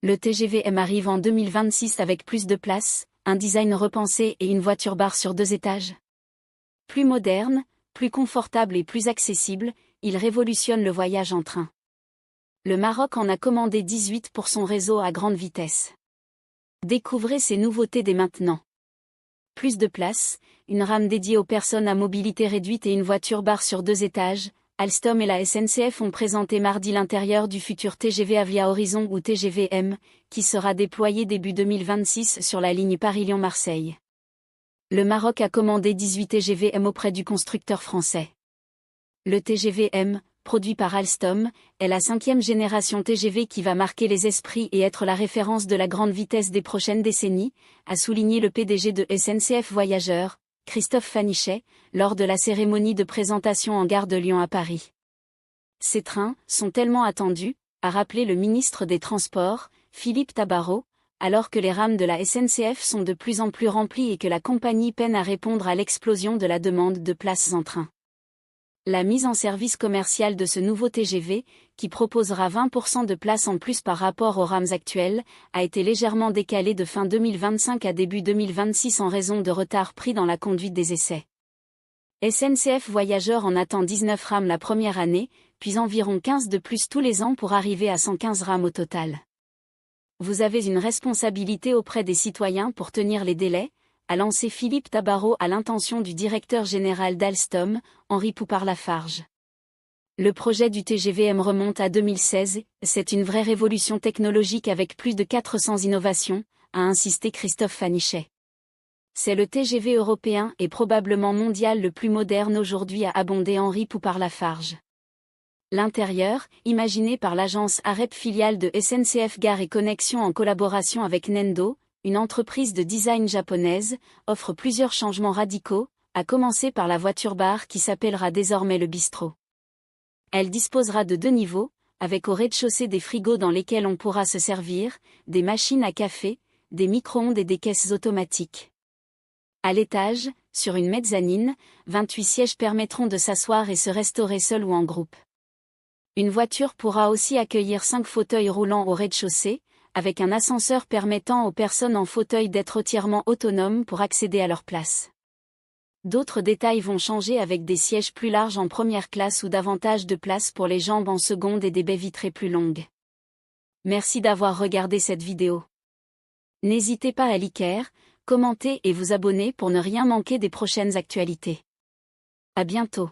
Le TGV M arrive en 2026 avec plus de place, un design repensé et une voiture bar sur 2 étages. Plus moderne, plus confortable et plus accessible, il révolutionne le voyage en train. Le Maroc en a commandé 18 pour son réseau à grande vitesse. Découvrez ces nouveautés dès maintenant. Plus de place, une rame dédiée aux personnes à mobilité réduite et une voiture bar sur 2 étages. Alstom et la SNCF ont présenté mardi l'intérieur du futur TGV Avia Horizon ou TGV M, qui sera déployé début 2026 sur la ligne Paris-Lyon-Marseille. Le Maroc a commandé 18 TGV M auprès du constructeur français. Le TGV M, produit par Alstom, est la 5e génération TGV qui va marquer les esprits et être la référence de la grande vitesse des prochaines décennies, a souligné le PDG de SNCF Voyageurs, Christophe Fanichet, lors de la cérémonie de présentation en gare de Lyon à Paris. Ces trains sont tellement attendus, a rappelé le ministre des Transports, Philippe Tabarot, alors que les rames de la SNCF sont de plus en plus remplies et que la compagnie peine à répondre à l'explosion de la demande de places en train. La mise en service commerciale de ce nouveau TGV, qui proposera 20% de places en plus par rapport aux rames actuelles, a été légèrement décalée de fin 2025 à début 2026 en raison de retard pris dans la conduite des essais. SNCF Voyageurs en attend 19 rames la première année, puis environ 15 de plus tous les ans pour arriver à 115 rames au total. Vous avez une responsabilité auprès des citoyens pour tenir les délais, a lancé Philippe Tabarot à l'intention du directeur général d'Alstom, Henri Poupart-Lafarge. Le projet du TGV M remonte à 2016, c'est une vraie révolution technologique avec plus de 400 innovations, a insisté Christophe Fanichet. C'est le TGV européen et probablement mondial le plus moderne aujourd'hui, a abondé Henri Poupart-Lafarge. L'intérieur, imaginé par l'agence AREP filiale de SNCF Gare et Connexion en collaboration avec Nendo, une entreprise de design japonaise, offre plusieurs changements radicaux, à commencer par la voiture bar qui s'appellera désormais le bistrot. Elle disposera de 2 niveaux, avec au rez-de-chaussée des frigos dans lesquels on pourra se servir, des machines à café, des micro-ondes et des caisses automatiques. À l'étage, sur une mezzanine, 28 sièges permettront de s'asseoir et se restaurer seul ou en groupe. Une voiture pourra aussi accueillir 5 fauteuils roulants au rez-de-chaussée, avec un ascenseur permettant aux personnes en fauteuil d'être entièrement autonomes pour accéder à leur place. D'autres détails vont changer avec des sièges plus larges en première classe ou davantage de place pour les jambes en seconde et des baies vitrées plus longues. Merci d'avoir regardé cette vidéo. N'hésitez pas à liker, commenter et vous abonner pour ne rien manquer des prochaines actualités. À bientôt.